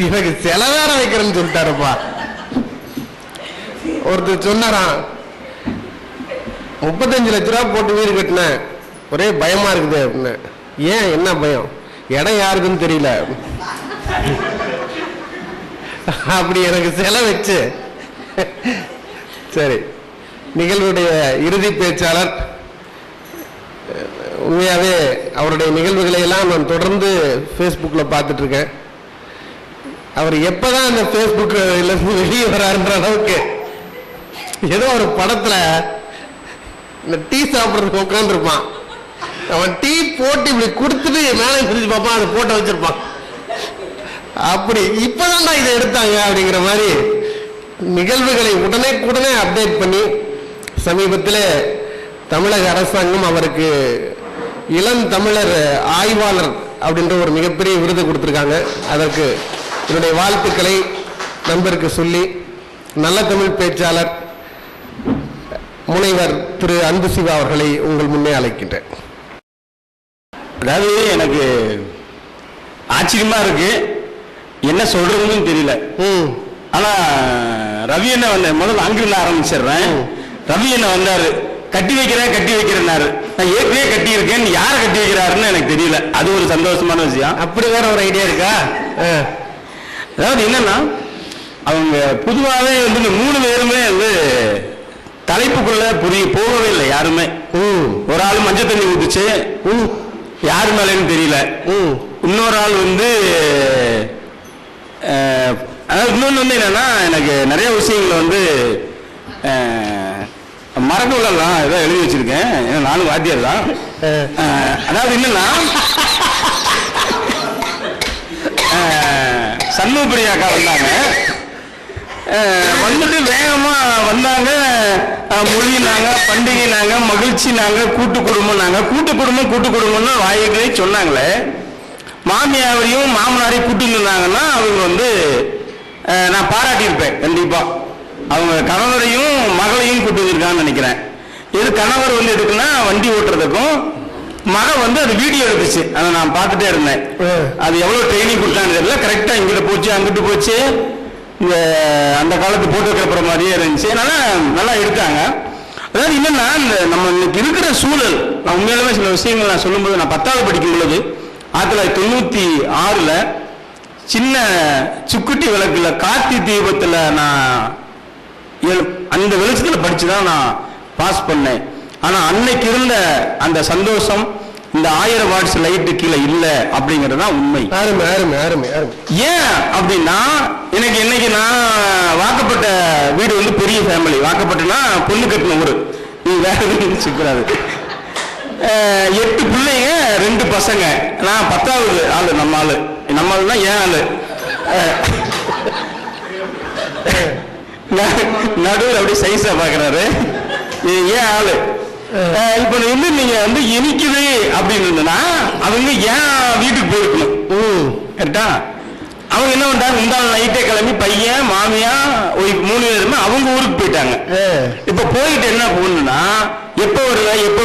எனக்கு செலவேற வைக்கிறேன்னு சொல்லிட்டாருப்பா. ஒருத்தர் சொன்னாராம், 35 லட்ச ரூபா போட்டு வீடு கட்டினேன், ஒரே பயமா இருக்குது அப்படின்னு. ஏன், என்ன பயம்? இடம் யாருக்குன்னு தெரியல. அப்படி எனக்கு செலவு வச்சு. சரி, நிகழ்வுடைய இறுதி பேச்சாளர், உண்மையாவே அவருடைய நிகழ்வுகளை எல்லாம் நான் தொடர்ந்து ஃபேஸ்புக்கில் பார்த்துட்டு இருக்கேன். அவர் எப்பதான் அந்த ஃபேஸ்புக்கில் வெளியே வராருன்ற அளவுக்கு ஏதோ ஒரு படத்துல இந்த டீ சாப்பிட்றதுக்கு உட்காந்துருப்பான். அவன் டீ போட்டு இப்படி கொடுத்துட்டு மேலே பிரிச்சு பார்ப்பான், அதை போட்டோ வச்சிருப்பான். அப்படி இப்பதான்டா இதை எடுத்தாங்க அப்படிங்கிற மாதிரி நிகழ்வுகளை உடனே அப்டேட் பண்ணி, சமீபத்தில் தமிழக அரசாங்கம் அவருக்கு இளம் தமிழர் ஆய்வாளர் அப்படின்ற ஒரு மிகப்பெரிய விருது கொடுத்துருக்காங்க. அதற்கு என்னுடைய வாழ்த்துக்களை நண்பருக்கு சொல்லி, நல்ல தமிழ் பேச்சாளர் முனைவர் திரு அன்பு சிவா அவர்களை உங்கள் முன்னே அழைக்கின்றேன். அதாவது எனக்கு ஆச்சரியமா இருக்கு, என்ன சொல்றதுன்னு தெரியல. ஆனா ரவி என்ன வந்த முதல்ல அங்கிருந்து ஆரம்பிச்சிடுறேன். ரவி என்ன வந்தாரு, கட்டி வைக்கிறேன்னாரு. நான் ஏற்கனவே கட்டி இருக்கேன், யாரை கட்டி வைக்கிறாருன்னு எனக்கு தெரியல. அது ஒரு சந்தோஷமான விஷயம். அப்படி வேற ஒரு ஐடியா இருக்கா? அதாவது என்னன்னா, அவங்க பொதுவாகவே வந்து இந்த 3 பேருமே வந்து தலைப்புக்குள்ள போகவே இல்லை யாருமே. ஒரு ஆள் மஞ்சள் தண்ணி ஊத்துச்சு, யாரு மேலேன்னு தெரியல. இன்னொரு ஆள் வந்து அதாவது இன்னொன்று வந்து என்னன்னா, எனக்கு நிறைய விஷயங்களை வந்து மறக்கவில்லாம் ஏதோ எழுதி வச்சிருக்கேன், ஏன்னா நானும் வாத்தியார் தான். அதாவது என்னன்னா, சண்முகப்பிரியா அக்கா வந்தாங்க, வந்துட்டு வேகமா வந்தாங்க, மொழினாங்க, பண்டிகைனாங்க, மகிழ்ச்சினாங்க, கூட்டு குடும்பம்னு வாய்களை சொன்னாங்களே. மாமியாரையும் மாமனாரையும் கூட்டிட்டு இருந்தாங்கன்னா அவங்க வந்து நான் பாராட்டியிருப்பேன் கண்டிப்பா. அவங்க கணவரையும் மகளையும் கூட்டு வந்திருக்கான்னு நினைக்கிறேன். இது கணவர் வந்து எதுக்குன்னா வண்டி ஓட்டுறதுக்கும், மகன் வந்து அது வீடியோ எடுத்துச்சு, அதை நான் பார்த்துட்டே இருந்தேன். அது எவ்வளவு ட்ரைனிங் கொடுத்தான்னு தெரியல, கரெக்டா இங்கிட்ட போச்சு அங்கிட்டு போச்சு, இந்த அந்த காலத்து போட்டு வைக்கிற மாதிரியே இருந்துச்சு. நல்லா எடுத்தாங்க. அதாவது என்னன்னா, இந்த நம்ம இன்னைக்கு இருக்கிற சூழல், நான் உண்மையிலுமே சில விஷயங்கள் நான் சொல்லும்போது, நான் 10வது படிக்கும் பொழுது 1996 சின்ன சுக்குட்டி விளக்குல கார்த்தி தீபத்துல நான் அந்த வெளிச்சத்தில் படிச்சுதான் நான் பாஸ் பண்ணேன். ஆனா அன்னைக்கு இருந்த அந்த சந்தோஷம் இந்த 1000 வாட்ஸ் லைட்டு கீழே இல்ல அப்படிங்கிறது தான் உண்மை. ஏன் அப்படின்னா, எனக்கு இன்னைக்கு நான் வாக்கப்பட்ட வீடு வந்து பெரிய ஃபேமிலி. வாக்கப்பட்டனா பொண்ணு கட்டின ஊரு, நீ வேற சிக்கூடாது. 8 பிள்ளைங்க 2 பசங்க. நான் 10வது ஆளு. நம்ம ஆளு தான் ஏன் ஆளு. நடுவில் அப்படி சைஸா பாக்குறாரு, ஏன் ஆளு. இப்ப வந்து நீங்க வந்து இனிக்குது அப்படின்னு அவங்க ஏன் வீட்டுக்கு போயிருக்கணும், கரெக்டா? அவங்க என்ன பண்றாங்க, முந்தாள் நைட்டே கிளம்பி பையன் மாமியா 3 பேருமே அவங்க ஊருக்கு போயிட்டாங்க. இப்ப போயிட்டு என்ன போகணும்னா, எப்ப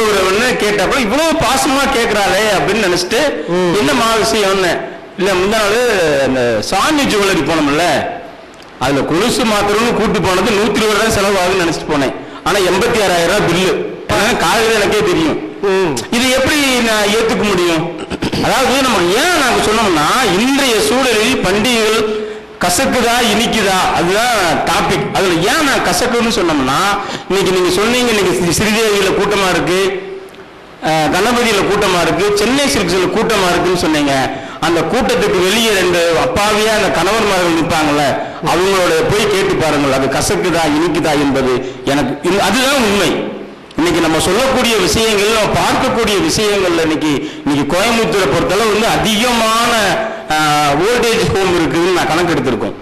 வருவன்னு கேட்டப்ப இவ்வளவு பாசமா கேட்கிறாளே அப்படின்னு நினைச்சிட்டு, என்னமா விஷயம்னு இல்ல, முந்தா நாள் இந்த சாமி ஜுவல்லரி போனோம்ல, அதுல கொலுசு மாத்திரம்னு கூட்டு போனது 120 தான் செலவாகுன்னு நினைச்சிட்டு போனேன். ஆனா 86,000 ரூபாய் பில்லு. காலையில எனக்கே தெரியும். இது எப்படி நான் ஏத்துக்க முடியும்? அதாவது நம்ம ஏன் நாங்க சொன்னோம்னா, இன்றைய சூழலில் பண்டிகைகள் கசக்குதா இனிக்குதா, அதுதான் டாபிக். அதுல ஏன் நான் கசக்குன்னு சொன்னோம்னா, இன்னைக்கு நீங்க சொன்னீங்க, இன்னைக்கு ஸ்ரீதேவியில கூட்டமா இருக்கு, கணபதியில கூட்டமா இருக்கு, சென்னை சில்க்ஸ்ல கூட்டமா இருக்குன்னு சொன்னீங்க. அந்த கூட்டத்துக்கு வெளியே 2 அப்பாவியா அந்த கணவன்மார்கள் நிற்பாங்கல்ல, அவங்களோட போய் கேட்டு பாருங்கள், அது கசக்குதா இனிக்குதா என்பது எனக்கு அதுதான் உண்மை. இன்னைக்கு நம்ம சொல்லக்கூடிய விஷயங்கள், நம்ம பார்க்கக்கூடிய விஷயங்கள்ல இன்னைக்கு கோயம்புத்தூரை பொறுத்தளவு வந்து அதிகமான ஓல்டேஜ் ஹோம் இருக்குதுன்னு நான் கணக்கு எடுத்திருக்கோம்.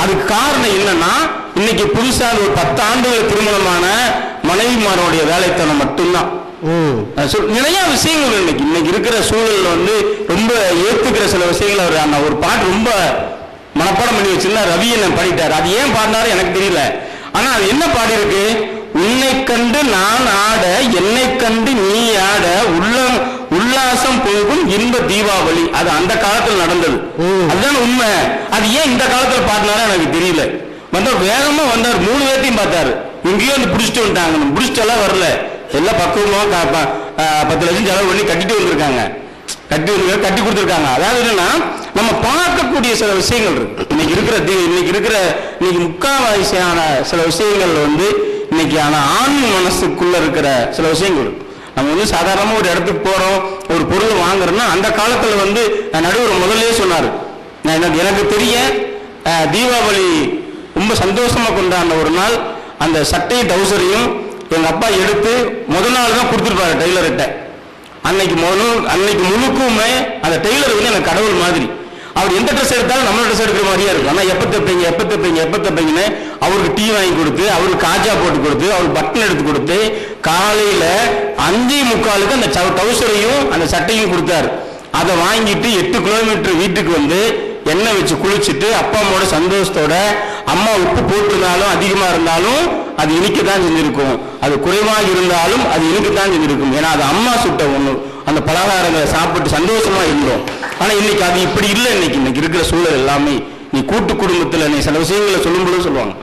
அதுக்கு காரணம் என்னன்னா, இன்னைக்கு புதுசா ஒரு 10 ஆண்டுகள் திருமணமான மனைவிமாரோடைய வேலைத்தனம் மட்டும்தான். நிறைய விஷயங்கள் இன்னைக்கு இருக்கிற சூழல்ல வந்து ரொம்ப ஏத்துக்கிற சில விஷயங்கள். அவர் ஒரு பாட்டு ரொம்ப மனப்பாடம் பண்ணி வச்சிருந்தா, ரவி என்ன பாடிட்டாரு. அது ஏன் பாடினாரு எனக்கு தெரியல. ஆனா அது என்ன பாடி இருக்கு, உன்னை கண்டு நான் ஆட, என்னை கண்டு நீ ஆட, உல்லாசம் பொங்கும் இன்ப தீபாவளி. அது அந்த காலத்தில் நடந்தது, அதுதான் உண்மை. அது ஏன் இந்த காலத்துல பாட்டினாரா எனக்கு தெரியல. வந்தார் வேகமா வந்தார், 3 பேர்த்தையும் பார்த்தாரு. இங்கேயும் வந்து பிடிச்சிட்டு வந்துட்டாங்க. பிடிச்சிட்டு எல்லாம் வரல, எல்லாம் பக்குவமா 10 லட்சம் செலவு பண்ணி கட்டிட்டு வந்திருக்காங்க, கட்டி கொடுத்துருக்காங்க. அதாவது என்னன்னா நம்ம பார்க்கக்கூடிய சில விஷயங்கள் இருக்கு. இன்னைக்கு முக்காவாசியான சில விஷயங்கள் வந்து இன்னைக்கு ஆண் மனசுக்குள்ள இருக்கிற சில விஷயங்கள் இருக்கு. நம்ம வந்து சாதாரணமா ஒரு இடத்துக்கு போறோம், ஒரு பொருள் வாங்குறோம்னா அந்த காலத்துல வந்து நடுவர் முதல்ல சொன்னாரு, எனக்கு தெரிய தீபாவளி ரொம்ப சந்தோஷமா கொண்டாடின ஒரு நாள் அந்த சட்டையும் டவுசரையும் எங்க அப்பா எடுத்து முதல் நாள் தான் கொடுத்துருப்பாரு டெய்லர்கிட்ட. அன்னைக்கு முழுக்குமே அந்த டெய்லர் வந்து எனக்கு கடவுள் மாதிரி. அவர் எந்த ட்ரெஸ் எடுத்தாலும் நம்ம ட்ரெஸ் எடுக்கிற மாதிரியா இருக்கும். ஆனால் எப்போ தைப்பீங்கன்னு அவருக்கு டீ வாங்கி கொடுத்து, அவருக்கு காஜா போட்டு கொடுத்து, அவருக்கு பட்டன் எடுத்து கொடுத்து, காலையில 5:45 அந்த டவுசரையும் அந்த சட்டையும் கொடுத்தாரு. அதை வாங்கிட்டு 8 கிலோமீட்டர் வீட்டுக்கு வந்து எண்ணெய் வச்சு குளிச்சுட்டு அப்பா அம்மாவோட சந்தோஷத்தோட, அம்மா உப்பு போட்டிருந்தாலும் அதிகமா இருந்தாலும் அது இனிக்கத்தான் செஞ்சிருக்கும், அது குறைவாக இருந்தாலும் அது இனிக்கத்தான் செஞ்சிருக்கும். ஏன்னா அது அம்மா சுட்ட ஒண்ணு, அந்த பலகாரங்களை சாப்பிட்டு சந்தோஷமா இருந்தோம். ஆனா இன்னைக்கு அது இப்படி இல்லை. இன்னைக்கு இருக்கிற சூழல் எல்லாமே நீ கூட்டு குடும்பத்துல நீ சில விஷயங்களை சொல்லும்போது சொல்லுவாங்க.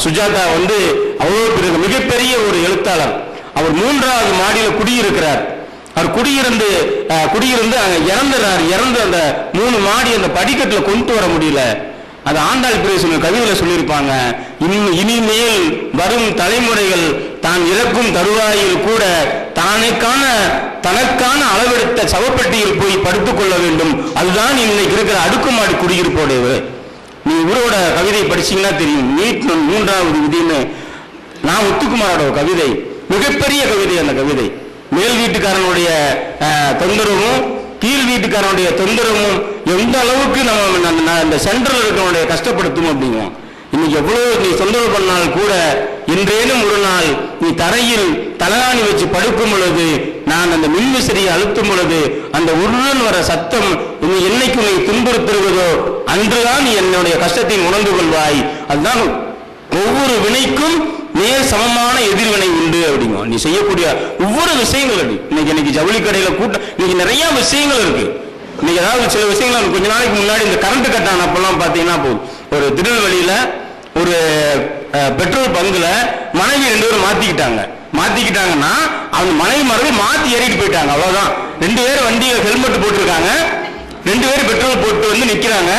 சுஜாதா வந்து அவ்வளவு மிகப்பெரிய ஒரு எழுத்தாளர். அவர் 3வது மாடியில குடியிருக்கிறார். அவர் குடியிருந்து அங்க இறந்துறாரு. இறந்து அந்த 3 மாடி அந்த படிக்கட்டுல கொண்டு வர முடியல. அது ஆண்டாள் பிரேசன் கவிதையில சொல்லியிருப்பாங்க, இனிமேல் வரும் தலைமுறைகள் தான் இறக்கும் தருவாயில் கூட தனக்கான அளவெடுத்த சவப்பட்டியில் போய் படுத்துக் கொள்ள வேண்டும். அதுதான் இன்னைக்கு இருக்கிற அடுக்குமாடி குடியிருப்போடையது. நீ இவரோட கவிதை படிச்சீங்கன்னா தெரியும். நீட் 3வது விதின்னு நான் முத்துக்குமாரோட கவிதை, மிகப்பெரிய கவிதை. அந்த கவிதை மேல் வீட்டுக்காரனுடைய தொந்தரவும் கீழ் வீட்டுக்காரனுடைய தொந்தரவும் எந்த அளவுக்கு நம்ம இந்த சென்ட்ரல் இருக்கிறவனுடைய கஷ்டப்படுத்தும் அப்படிங்கும். இன்னைக்கு எவ்வளவு நீ தொந்தரவு பண்ணால் கூட இன்றேனும் ஒரு நாள் நீ தரையில் தலகாணி வச்சு படுக்கும் பொழுது, நான் அந்த மின்விசிறியை அழுத்தும் பொழுது அந்த உருளன் வர சத்தம் நீ என்னைக்கு உன்னை துன்புறுத்துகிறதோ அன்றுதான் நீ என்னுடைய கஷ்டத்தை உணர்ந்து கொள்வாய். அதுதான் ஒவ்வொரு வினைக்கும் நேர் சமமான எதிர்வினை உண்டு அப்படிங்க. நீ செய்யக்கூடிய ஒவ்வொரு விஷயங்கள் அப்படி. இன்னைக்கு ஜவுளி கடையில கூட்டம், இன்னைக்கு நிறைய விஷயங்கள் இருக்கு. இன்னைக்கு ஏதாவது சில விஷயங்கள் கொஞ்ச நாளைக்கு முன்னாடி இந்த கரண்ட் கட் ஆனப்பெல்லாம் பாத்தீங்கன்னா போதும், ஒரு திருநெல்வேலியில ஒரு பெட்ரோல் பங்குல மனைவி 2 பேரும் மாத்திக்கிட்டாங்கன்னா அவங்க மனைவி மறுபடியும் மாத்தி ஏறிட்டு போயிட்டாங்க. அவ்வளவுதான். 2 பேரும் வண்டியில ஹெல்மெட் போட்டிருக்காங்க, 2 பேரும் பெட்ரோல் போட்டு வந்து நிக்கிறாங்க.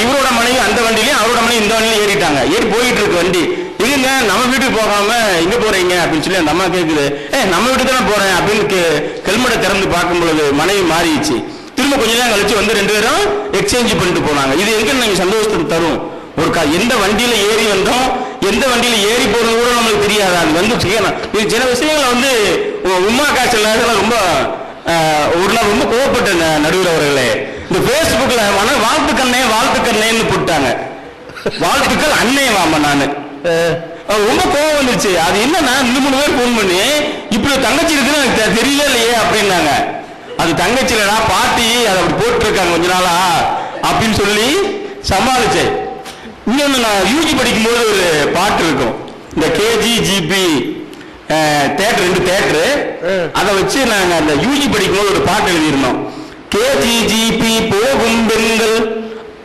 இவரோட மனைவி அந்த வண்டியிலையும் அவரோட மனைவி இந்த வண்டியில ஏறிட்டாங்க. ஏறி போயிட்டு இருக்கு வண்டி. இல்லைங்க நம்ம வீட்டுக்கு போகாம எங்க போறீங்க அப்படின்னு சொல்லி அந்த அம்மா கேக்குது. நம்ம வீட்டுக்கு தானே போறேன் அப்படின்னு ஹெல்மெட்டை திறந்து பார்க்கும் பொழுது மனைவி மாறிடுச்சு. திரும்ப கொஞ்ச நேரம் கழிச்சு வந்து 2 பேரும் எக்ஸ்சேஞ்ச் பண்ணிட்டு போனாங்க. இது எங்க நீங்க சந்தோஷத்தை தரும்? ஒரு எந்த வண்டியில ஏறி வந்தோம், எந்த வண்டியில ஏறி போறது கூட நம்மளுக்கு தெரியாது. அது வந்து இது சில விஷயங்களை வந்து உமா காய்ச்சல் ரொம்ப ஒரு நாள் ரொம்ப கோவப்பட்ட நடுவில் அவர்களே, இந்த பேஸ்புக்ல வாழ்த்துக்கண்ணேன்னு போட்டாங்க. வாழ்த்துக்கள் அண்ணே வாமா. நானு ரொம்ப கோவம் வந்துருச்சு. அது என்னன்னா 2-3 பேர் போன் பண்ணி இப்படி தங்கச்சி இருக்குன்னு எனக்கு தெரியவே இல்லையே அப்படின்னாங்க. அது தங்கச்சி இல்லடா பாட்டி, அதை அப்படி போட்டுருக்காங்க கொஞ்ச நாளா அப்படின்னு சொல்லி சமாளிச்சேன். இன்னொன்னு நான் யூஜி படிக்கும்போது ஒரு பாட்டு இருக்கும், இந்த KGGP தேட்டர் 2 தேட்டரு, அதை வச்சு நாங்க அந்த யூஜி படிக்கும்போது ஒரு பாட்டு எழுதியிருந்தோம். KGGP போகும் பெண்கள்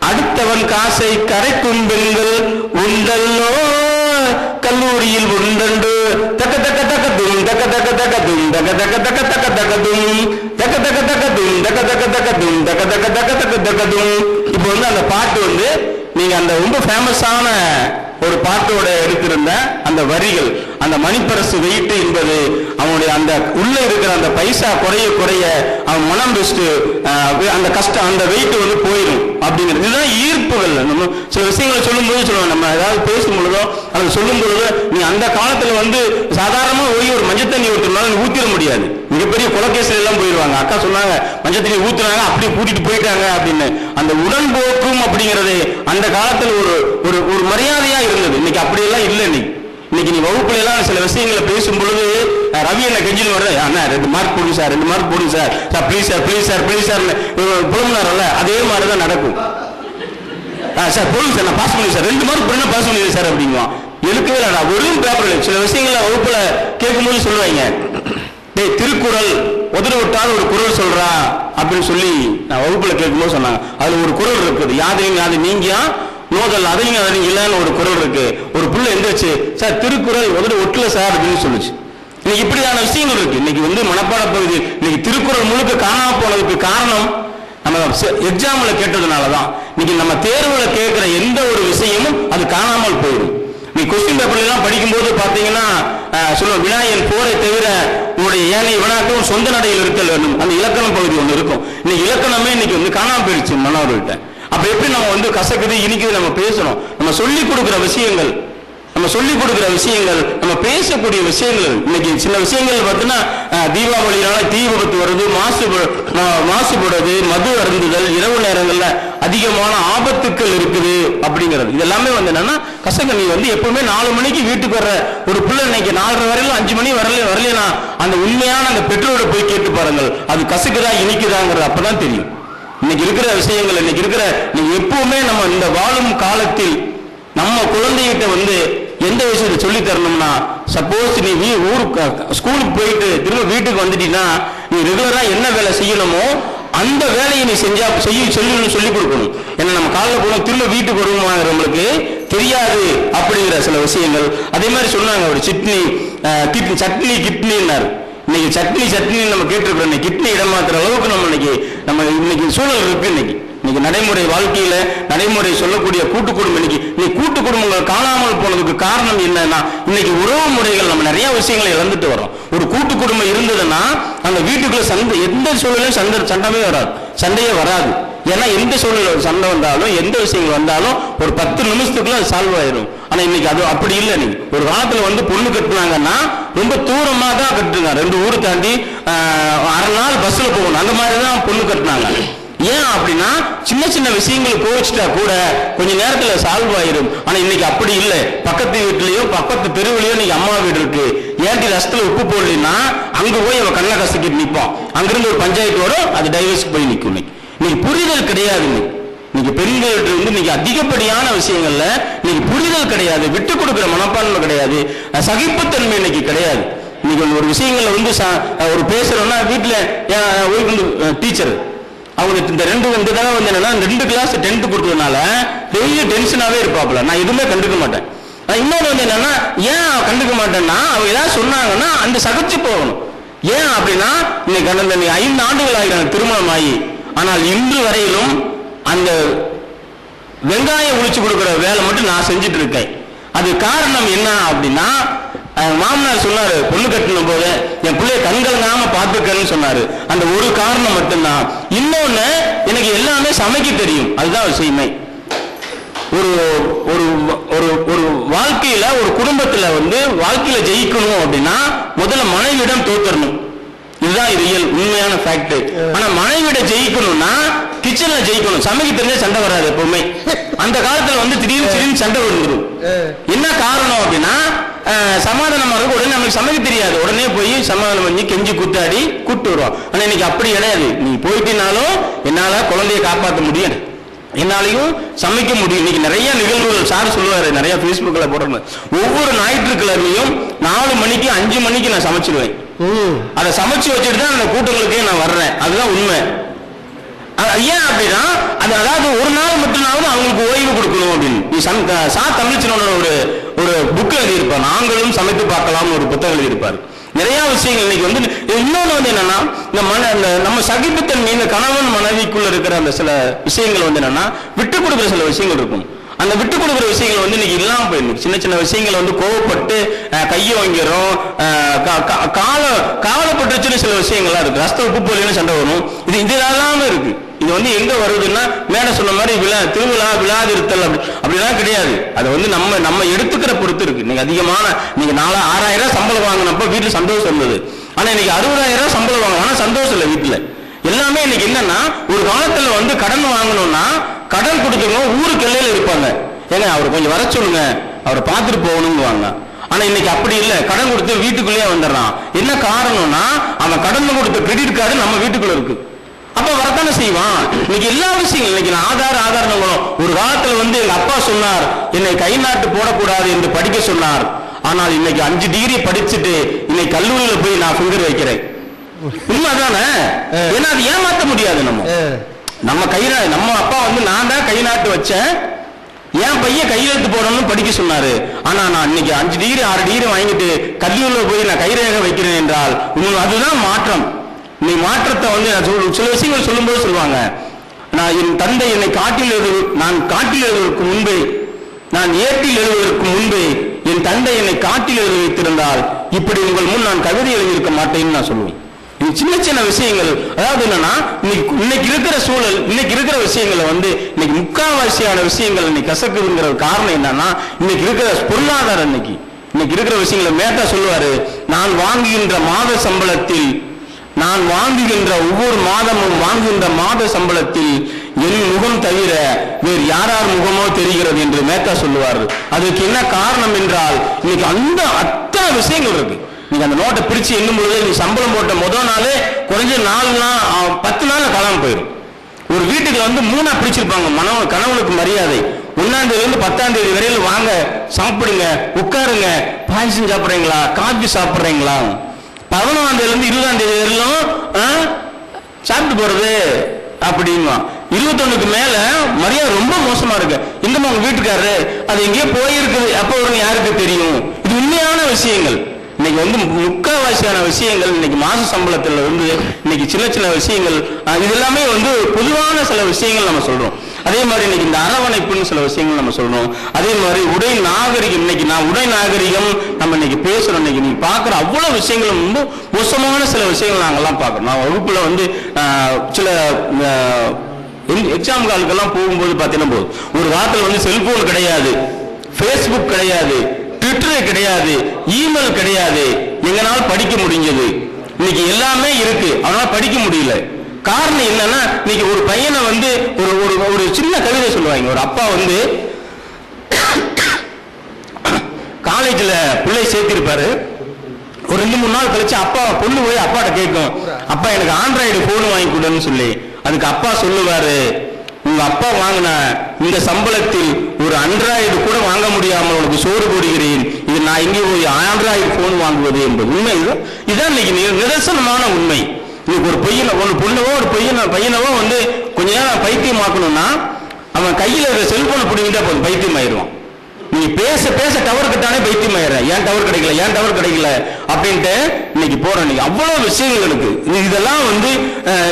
அடுத்தவன் காசை கரைக்கும் பெண்கள் உண்டல்லோ கல்லூரியில் உண்டண்டு தக்க தக்க தக்க தும் தக்க தக்க தக்க தும் தக்க தக்க தக்க தக்க தக்க தும் தக்க தக்க தக்க தும் தக்க தக்க தக்க தும் தக்க தக்க தக்க தக்க தக்க தும். இப்போ வந்து அந்த பாட்டு வந்து நீங்க அந்த ரொம்ப ஃபேமஸான ஒரு பாட்டோட எடுத்திருந்த அந்த வரிகள், அந்த மணிப்பரசு வெயிட் என்பது அவனுடைய அந்த உள்ள இருக்கிற அந்த பைசா குறைய அவன் மனம் பெஸ்ட் அந்த கஷ்டம் அந்த வெயிட் வந்து போயிடும் அப்படிங்கிறது. இதுதான் ஈர்ப்புகள். நம்ம சில விஷயங்களை சொல்லும்போது சொல்லுவோம், நம்ம ஏதாவது பேசும் பொழுதோ அதை சொல்லும் பொழுதோ நீ அந்த காலத்துல வந்து சாதாரணமா போய் ஒரு மஞ்சள் தண்ணி ஊற்றுனாலும் ஊத்திட முடியாது. மிகப்பெரிய குலக்கேசில எல்லாம் போயிடுவாங்க. அக்கா சொன்னாங்க மஞ்சள் தண்ணி ஊத்துனாங்க அப்படியே கூட்டிட்டு போயிட்டாங்க அப்படின்னு. அந்த உடன்போக்கும் அப்படிங்கிறது அந்த காலத்துல ஒரு மரியாதையா இருந்தது. இன்னைக்கு அப்படியெல்லாம் இல்லை. இன்னைக்கு நீ வகுப்புல எல்லாம் சில விஷயங்களை பேசும் பொழுது ரவி என்ன கெஞ்சில் வருது, அண்ணா 2 மார்க் போடுங்க சார், 2 மார்க் போடுங்க sir, please sir please sir please sir புலம்புனார்ல, அதே மாதிரிதான் நடக்கும். சார் போடுங்க சார், நான் பாஸ் பண்ணுங்க சார், 2 மார்க் போடுங்க பாஸ் பண்ணுங்க சார் அப்படிங்குவான். எழுக்கவே இல்லடா, வெறும் பேப்பர். சில விஷயங்கள வகுப்புல கேட்கும்போது சொல்லுவாங்க, டேய் திருக்குறள் உதறு விட்டால் ஒரு குறள் சொல்றா அப்படின்னு சொல்லி நான் வகுப்புல கேட்கும்போது சொன்னாங்க. அதுல ஒரு குறள் இருக்குது, யாதையும் யாது நீங்கியா நோதல் அதையும் அதையும் இல்லைன்னு ஒரு குறள் இருக்கு. ஒரு புள்ள எந்திரிச்சு சார் திருக்குறள் உதறு ஒட்டல சார் அப்படின்னு சொல்லுச்சு. இன்னைக்கு இப்படியான விஷயங்கள் இருக்கு. இன்னைக்கு வந்து மனப்பாட பகுதி இன்னைக்கு திருக்குறள் முழுக்க காணாம போனதுக்கு காரணம் நம்ம எக்ஸாம்ல கேட்டதுனாலதான். இன்னைக்கு நம்ம தேர்வுல கேட்கிற எந்த ஒரு விஷயமும் அது காணாமல் போயிடும். நீ கொஸ்டின் பேப்பர்ல எல்லாம் படிக்கும்போது பாத்தீங்கன்னா சொல்லுவோம், வினாயன் போரை தவிர உங்களுடைய ஏனைய வினாக்களும் சொந்த நடையில் இருத்தல் வேண்டும், அந்த இலக்கணம் பகுதி ஒன்று இருக்கும். இன்னைக்கு இலக்கணமே இன்னைக்கு வந்து காணாம போயிடுச்சு மாணவர்கள்ட்ட. அப்ப எப்படி நம்ம வந்து கசக்குது இனிக்குது நம்ம பேசணும். நம்ம சொல்லிக் கொடுக்கிற விஷயங்கள், நம்ம பேசக்கூடிய விஷயங்கள், இன்னைக்கு சில விஷயங்கள் பார்த்தீங்கன்னா தீபாவளினால தீ விபத்து வருது, மாசுபடுறது, மது அருந்துதல், இரவு நேரங்கள்ல அதிகமான ஆபத்துக்கள் இருக்குது அப்படிங்கிறது. இதெல்லாமே வந்து என்னன்னா கசங்க. நீ வந்து எப்பவுமே 4 மணிக்கு வீட்டுக்கு வர்ற ஒரு பிள்ளை இன்னைக்கு 4:30 வரையிலும் 5 மணி வரலையா அந்த உண்மையான அந்த பெற்றோரை போய் கேட்டு பாருங்கள், அது கசக்குதா இனிக்குதாங்கிறது அப்பதான் தெரியும். இன்னைக்கு இருக்கிற விஷயங்கள், இன்னைக்கு இருக்கிற நீங்க எப்பவுமே நம்ம இந்த வாழும் காலத்தில் நம்ம குழந்தைகிட்ட வந்து எந்த விஷயத்தை சொல்லி தரணும்னா, சப்போஸ் நீ ஊருக்கு ஸ்கூலுக்கு போயிட்டு திரும்ப வீட்டுக்கு வந்துட்டீங்கன்னா நீ ரெகுலரா என்ன வேலை செய்யணுமோ அந்த வேலையை நீ சொல்லி கொடுக்கணும். ஏன்னா நம்ம காலையில் போனோம் திரும்ப வீட்டுக்கு வருவோமாங்கிறவங்களுக்கு தெரியாது அப்படிங்கிற சில விஷயங்கள். அதே மாதிரி சொன்னாங்க ஒரு சட்னி கிட்னின்னாரு. இன்னைக்கு சட்னி நம்ம கேட்டிருக்கிறோம். கிட்னி இடமாக்குற அளவுக்கு நம்ம இன்னைக்கு சூழல் இருக்கு. இன்னைக்கு நடைமுறை வாழ்க்கையில நடைமுறை சொல்லக்கூடிய கூட்டு குடும்பம், இன்னைக்கு கூட்டு குடும்பங்கள் காணாமல் போனதுக்கு காரணம் என்னன்னா, இன்னைக்கு உறவு முறைகள் நம்ம நிறைய விஷயங்களை இழந்துட்டு வரோம். ஒரு கூட்டு குடும்பம் இருந்ததுன்னா அந்த வீட்டுக்குள்ள எந்த சூழலையும் சண்டையே வராது. ஏன்னா எந்த சூழல சண்டை வந்தாலும் எந்த விஷயங்கள் வந்தாலும் ஒரு 10 நிமிஷத்துக்குள்ள அது சால்வ் ஆயிடும். ஆனா இன்னைக்கு அது அப்படி இல்லை. நீங்க ஒரு காலத்துல வந்து பொண்ணு கட்டுனாங்கன்னா ரொம்ப தூரமா தான் கட்டுங்க, 2 ஊர் தாண்டி 1/2 நாள் பஸ்ல போகணும், அந்த மாதிரிதான் பொண்ணு கட்டினாங்க. ஏன் அப்படின்னா சின்ன விஷயங்கள் கோவிச்சுட்டா கூட கொஞ்ச நேரத்துல சால்வ் ஆயிடும். ஆனா இன்னைக்கு அப்படி இல்லை. பக்கத்து வீட்லயோ பக்கத்து தெருவிலையோ இன்னைக்கு அம்மா வீடு இருக்கு, ஏன்டி ரசத்துல உப்பு போடலன்னா அங்க போய் அவன் கண்ணை கசக்கிட்டு நிற்பான். அங்கிருந்து ஒரு பஞ்சாயத்து வரும், அது டைவர்ஸ் போய் நிற்கும். இன்னைக்கு புரிதல் கிடையாது. இன்னைக்கு பெண்கள்கிட்ட வந்து இன்னைக்கு அதிகப்படியான விஷயங்கள்ல இன்னைக்கு புரிதல் கிடையாது, விட்டு கொடுக்கிற மனப்பான்மை கிடையாது, சகிப்புத்தன்மை இன்னைக்கு கிடையாது. இன்னைக்கு ஒரு விஷயங்கள்ல வந்து ஒரு பேசுறோம்னா வீட்டுல டீச்சர் அவங்களுக்கு இந்த 2 தடவை வந்து என்னன்னா 2 கிளாஸ் 10th கொடுத்ததுனால டெய்லி டென்ஷனாவே இருப்பாப்புல. நான் எதுவுமே கண்டுக்க மாட்டேன். இன்னொன்று வந்து என்னன்னா, ஏன் கண்டுக்க மாட்டேன்னா அவங்க ஏதாவது சொன்னாங்கன்னா அந்த சகிச்சு போகணும். ஏன் அப்படின்னா இன்னைக்கு 5 ஆண்டுகள் ஆகிறாங்க திருமணம் ஆகி, ஆனால் இன்று வரையிலும் அந்த வெங்காயம் உளிச்சு கொடுக்குற வேலை மட்டும் நான் செஞ்சுட்டு இருக்கேன். அது காரணம் என்ன அப்படின்னா, மாமனார் சொன்னாரு பொண்ணு கட்டணும் போது என் பிள்ளைய கண்கலங்காம பார்த்துக்கன்னு சொன்னாரு. அந்த ஒரு காரணம் மட்டும்தான். இன்னொன்னு, எனக்கு எல்லாமே சமைக்க தெரியும், அதுதான் விஷயமே. ஒரு ஒரு ஒரு வாழ்க்கையில ஒரு குடும்பத்துல வந்து வாழ்க்கையில ஜெயிக்கணும் அப்படின்னா முதல்ல மனைவியிடம் தோத்தரணும். இதுதான் ரியல் உண்மையான ஃபேக்ட். ஆனா மனைவிட ஜெயிக்கணும்னா கிச்சன்ல ஜெயிக்கணும். சமைக்க தெரிஞ்ச சண்டை வராது எப்பவுமே. அந்த காலத்துல வந்து திடீர்னு சண்டை வந்துடும். என்ன காரணம் அப்படின்னா, சமாதானமா இருக்கும். உடனே நமக்கு சமைக்க தெரியாது, உடனே போய் சமாதானம் பண்ணி கெஞ்சி கூத்தாடி கூட்டு வருவோம். ஆனா இன்னைக்கு அப்படி கிடையாது. நீ போயிட்டீனாலும் என்னால குழந்தைய காப்பாற்ற முடியும், என்னாலையும் சமைக்க முடியும். இன்னைக்கு நிறைய நிகழ்வுகள் சார் சொல்லுவாரு, நிறைய Facebookல போடுறேன். ஒவ்வொரு ஞாயிற்றுக்கிழமையும் 4 மணிக்கு 5 மணிக்கு நான் சமைச்சிடுவேன். அதை சமைச்சு வச்சுட்டு தான் அந்த கூட்டங்களுக்கே நான் வர்றேன். அதுதான் உண்மை. ஏன் அப்படின்னா அதாவது ஒரு நாள் மட்டும்னாவது அவங்களுக்கு ஓய்வு கொடுக்கணும் அப்படின்னு சா தமிழ்ச்சனோட ஒரு புக் எழுதியிருப்பார், நாங்களும் சமைத்து பார்க்கலாம்னு ஒரு புத்தகம் எழுதியிருப்பார். நிறைய விஷயங்கள் இன்னைக்கு வந்து இன்னொன்று வந்து என்னன்னா, இந்த நம்ம சகிப்புத்தன்மை, இந்த கணவன் மனைவிக்குள்ள இருக்கிற அந்த சில விஷயங்கள் வந்து என்னன்னா விட்டு கொடுக்குற சில விஷயங்கள் இருக்கும். அந்த விட்டு கொடுக்குற விஷயங்கள் வந்து இன்னைக்கு இல்லாம போயிருக்கு. சின்ன விஷயங்கள் வந்து கோவப்பட்டு கையை வாங்கிறோம், காவலப்பட்டுச்சுன்னு சில விஷயங்கள்லாம் இருக்கு. ரஸ்த உப்பு போலின்னு சண்டை வரும். இதெல்லாம் இருக்கு. இது வந்து எங்க வருதுன்னா, மேட சொன்ன மாதிரி திருவிழா விழாதிருத்தல் அப்படிலாம் கிடையாது. அது வந்து நம்ம எடுத்துக்கிற பொறுத்து இருக்கு. நீங்க அதிகமான நீங்க 6,000 சம்பளம் வாங்கினப்ப வீட்டுல சந்தோஷம் இருந்தது. ஆனா இன்னைக்கு 60,000 சம்பளம் வாங்கணும், ஆனா சந்தோஷம் இல்லை வீட்டுல. எல்லாமே இன்னைக்கு என்னன்னா, ஒரு காலத்துல வந்து கடன் வாங்கணும்னா கடன் கொடுத்தவங்க ஊருக்கு எல்லையில இருப்பாங்க. ஏங்க அவர் கொஞ்சம் வர சொல்லுங்க, அவரை பார்த்துட்டு போகணும்னு வாங்க. ஆனா இன்னைக்கு அப்படி இல்லை. கடன் கொடுத்து வீட்டுக்குள்ளேயே வந்துடுறான். என்ன காரணம்னா, அவன் கடன் கொடுத்த கிரெடிட் கார்டு நம்ம வீட்டுக்குள்ள இருக்கு. அப்ப வரத்தானே செய்வான். இன்னைக்கு எல்லா விஷயங்கள் இன்னைக்கு ஆதாரம். ஒரு காலத்துல வந்து எங்க அப்பா சொன்னார், என்னை கை நாட்டு போடக்கூடாது என்று படிக்க சொன்னார். ஆனால் இன்னைக்கு 5 டிகிரி படிச்சுட்டு இன்னைக்கு கல்லூரியில போய் நான் ஃபிங்கர் வைக்கிறேன். உண்மைதானே? ஏன்னா அது ஏமாத்த முடியாது. நம்ம கையில நம்ம அப்பா வந்து நான் தான் கை நாட்டு வச்சேன், என் பையன் கையெழுத்து போடணும்னு படிக்க சொன்னாரு. ஆனா நான் இன்னைக்கு 5 டிகிரி 6 டிகிரி வாங்கிட்டு கல்லூரியில் போய் நான் கைரேகை வைக்கிறேன் என்றால் அதுதான் மாற்றம். நீ மாற்றத்தை வந்து சில விஷயங்கள் சொல்லும்போது சொல்லுவாங்க, நான் என் தந்தை என்னை நான் காட்டில் எழுதுவதற்கு முன்பே, நான் ஏட்டில் எழுதுவதற்கு முன்பே என் தந்தை என்னை காட்டில் எழுதி வைத்திருந்தால் இப்படி உங்கள் முன் நான் கவிதை எழுதியிருக்க மாட்டேன்னு நான் சொல்லுவேன். சின்ன சின்ன விஷயங்கள், அதாவது என்னன்னா இன்னைக்கு இருக்கிற சூழல், இன்னைக்கு இருக்கிற விஷயங்களை வந்து இன்னைக்கு முக்காவாசியான விஷயங்கள் இன்னைக்கு கசக்குதுங்கிற காரணம் என்னன்னா இன்னைக்கு இருக்கிற பொருளாதாரம். இன்னைக்கு இருக்கிற விஷயங்களை மேத்தா சொல்லுவாரு, நான் வாங்குகின்ற மாத சம்பளத்தில், நான் வாங்குகின்ற ஒவ்வொரு மாதமும் வாங்குகின்ற மாத சம்பளத்தில் என் முகம் தவிர வேறு யாரார் முகமோ தெரிகிறது என்று மேத்தா சொல்லுவார். அதுக்கு என்ன காரணம் என்றால் இன்னைக்கு அத்தனை விஷயங்கள் இருக்கு. நீங்க அந்த நோட்டை பிரிச்சு எண்ணும் பொழுது நீ சம்பளம் போட்ட முதல் நாளே குறைஞ்ச 10 நாள்ல காணாம போயிடும். ஒரு வீட்டுக்கு வந்து 3ஆ பிரிச்சிருப்பாங்க. கணவனுக்கு மரியாதை 1ஆம் தேதியிலிருந்து 10ஆம் தேதி வரையில் வாங்க, சாப்பிடுங்க, உட்காருங்க, பாயசம் சாப்பிடுறீங்களா, காபி சாப்பிடுறீங்களா, 11ஆம் தேதியிலிருந்து 20ஆம் தேதி வரையிலும் சாப்பிட்டு போறது அப்படின்னா 21க்கு மேல மரியாதை ரொம்ப மோசமா இருக்கு. இன்னும் உங்க வீட்டுக்காரரு அது எங்கேயோ போயிருக்குது, அப்ப ஒரு யாருக்கு தெரியும்? இது உண்மையான விஷயங்கள். இன்னைக்கு வந்து முக்காவாசியான விஷயங்கள் இன்னைக்கு மாச சம்பளத்துல வந்து இன்னைக்கு சின்ன சின்ன விஷயங்கள், இது எல்லாமே வந்து பொதுவான சில விஷயங்கள் நம்ம சொல்றோம். அதே மாதிரி இன்னைக்கு இந்த அரவணைப்புன்னு சில விஷயங்கள் நம்ம சொல்றோம். அதே மாதிரி உடை நாகரிகம், இன்னைக்கு நான் உடை நாகரிகம் நம்ம இன்னைக்கு பேசுறோம். இன்னைக்கு நீங்க பாக்குற அவ்வளவு விஷயங்கள் ரொம்ப மோசமான சில விஷயங்கள் நாங்கெல்லாம் பார்க்கறோம். நான் வகுப்புல வந்து சில எக்ஸாம் காலுக்கெல்லாம் போகும்போது பார்த்தீங்கன்னா ஒரு வாரத்தில் வந்து செல்போன் கிடையாது, ஃபேஸ்புக் கிடையாது, ட்விட்டர் கிடையாது, இமெயில் கிடையாது, எங்கனால படிக்க முடிஞ்சது. இன்னைக்கு எல்லாமே இருக்கு, அதனால படிக்க முடியல. காரணம் என்னன்னா இன்னைக்கு ஒரு பையனை வந்து ஒரு சின்ன கவிதை சொல்லுவாங்க. ஒரு அப்பா வந்து காலேஜில் பிள்ளை சேர்த்திருப்பாரு. ஒரு 2-3 நாள் கழிச்சு அப்பா பொண்ணு போய் அப்பாட்ட கேட்கும், அப்பா எனக்கு ஆண்ட்ராய்டு போன் வாங்கி கொடுன்னு சொல்லி. அதுக்கு அப்பா சொல்லுவாரு, உங்க அப்பா வாங்கின இந்த சம்பளத்தில் ஒரு ஆண்ட்ராய்டு கூட வாங்க முடியாமல் உனக்கு சோறு போடுகிறேன், இது நான் இங்கே போய் ஆண்ட்ராய்டு போன் வாங்குவது என்பது உண்மை. இதுதான் இன்னைக்கு நிதர்சனமான உண்மை. இன்னைக்கு ஒரு பொண்ணவோ ஒரு பையனவோ வந்து கொஞ்ச நேரம் பைத்தியமாக்கணும்னா அவன் கையில் இருக்கிற செல்போனை பிடிக்கிட்டா போதும், பைத்தியம் ஆயிடுவான். நீ பேச பேச டவர் கட்டானே பைத்தியம் ஆயிடுறேன், ஏன் டவர் கிடைக்கல அப்படின்ட்டு இன்னைக்கு போறோம். இன்னைக்கு அவ்வளவு விஷயங்கள் இருக்கு. இதெல்லாம் வந்து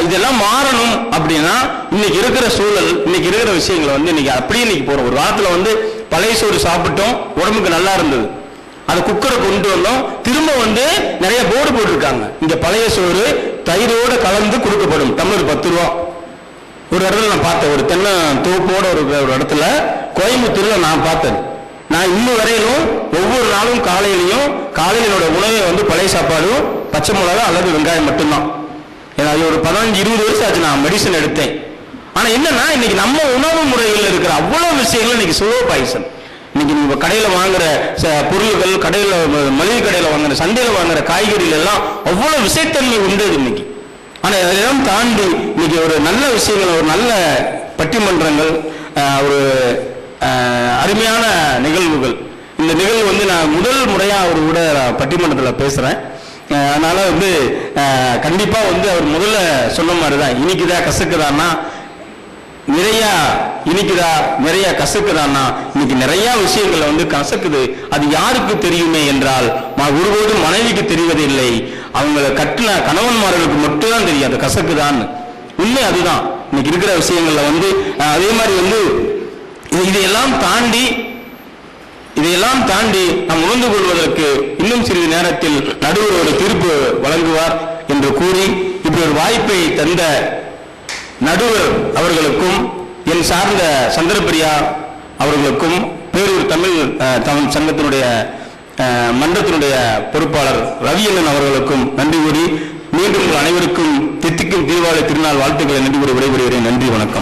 இதெல்லாம் மாறணும் அப்படின்னா இன்னைக்கு இருக்கிற சூழல், இன்னைக்கு இருக்கிற விஷயங்களை வந்து இன்னைக்கு அப்படியே இன்னைக்கு போறோம். ஒரு வாரத்துல வந்து பழைய சோறு சாப்பிட்டோம், உடம்புக்கு நல்லா இருந்தது, அதை குக்கரை கொண்டு வந்தோம், திரும்ப வந்து நிறைய போர்டு போட்டிருக்காங்க, இங்க பழைய சோறு தயிரோடு கலந்து கொடுக்கப்படும், டம்ளர் 10 ரூபா. ஒரு இடத்துல நான் பார்த்தேன், ஒரு தென்னை தோப்போட ஒரு இடத்துல கோயம்புத்தூர்ல நான் பார்த்தேன். நான் இன்னும் வரையிலும் ஒவ்வொரு நாளும் காலையில் என்னோட உணவை வந்து பழைய சாப்பாடும் பச்சை மிளகா அல்லது வெங்காயம் மட்டும்தான். ஏன்னா ஒரு 15-20 வருஷம் ஆச்சு நான் மெடிசன் எடுத்தேன். ஆனா என்னன்னா இன்னைக்கு நம்ம உணவு முறையில் இருக்கிற அவ்வளவு விஷயங்கள் இன்னைக்கு ஸ்லோ பாய்சன். இன்னைக்கு நீங்க கடையில வாங்குற பொருள்கள், கடையில மளிகை கடையில வாங்குற, சந்தையில வாங்குற காய்கறிகள் எல்லாம் அவ்வளவு விஷயத்தன்மை உண்டு இன்னைக்கு. ஆனா இதெல்லாம் தாண்டி இன்னைக்கு ஒரு நல்ல விஷயங்கள், ஒரு நல்ல பட்டிமன்றங்கள், ஒரு அருமையான நிகழ்வுகள். இந்த நிகழ்வு வந்து நான் முதல் முறையா அவர் கூட பட்டிமன்றத்தில் பேசுறேன். அதனால வந்து கண்டிப்பா வந்து அவர் முதல்ல சொன்ன மாதிரிதான், இனிக்குதா கசக்குதான்னா நிறைய இனிக்குதா, நிறைய கசக்குதான்னா இன்னைக்கு நிறைய விஷயங்கள் வந்து கசக்குது. அது யாருக்கு தெரியுமே என்றால் ஒருபோதும் மனைவிக்கு தெரிவதில்லை, அவங்களை கட்டின கணவன்மார்களுக்கு மட்டும்தான் தெரியும் அது கசக்குதான்னு. உண்மை அதுதான் இன்னைக்கு இருக்கிற விஷயங்கள்ல வந்து. அதே மாதிரி வந்து இதையெல்லாம் தாண்டி நாம் உணர்ந்து கொள்வதற்கு இன்னும் சிறிது நேரத்தில் நடுவர் ஒரு தீர்ப்பு வழங்குவார் என்று கூறி இப்படி ஒரு வாய்ப்பை தந்த நடுவர் அவர்களுக்கும், என் சார்ந்த சந்திரபிரியா அவர்களுக்கும், பேரூர் தமிழ் சங்கத்தினுடைய மன்றத்தினுடைய பொறுப்பாளர் ரவியண்ணன் அவர்களுக்கும் நன்றி கூறி மீண்டும் அனைவருக்கும் தித்திக்கும் தீபாவளி திருநாள் வாழ்த்துக்களை நன்றி கூறி விடைபெறுகிறேன். நன்றி, வணக்கம்.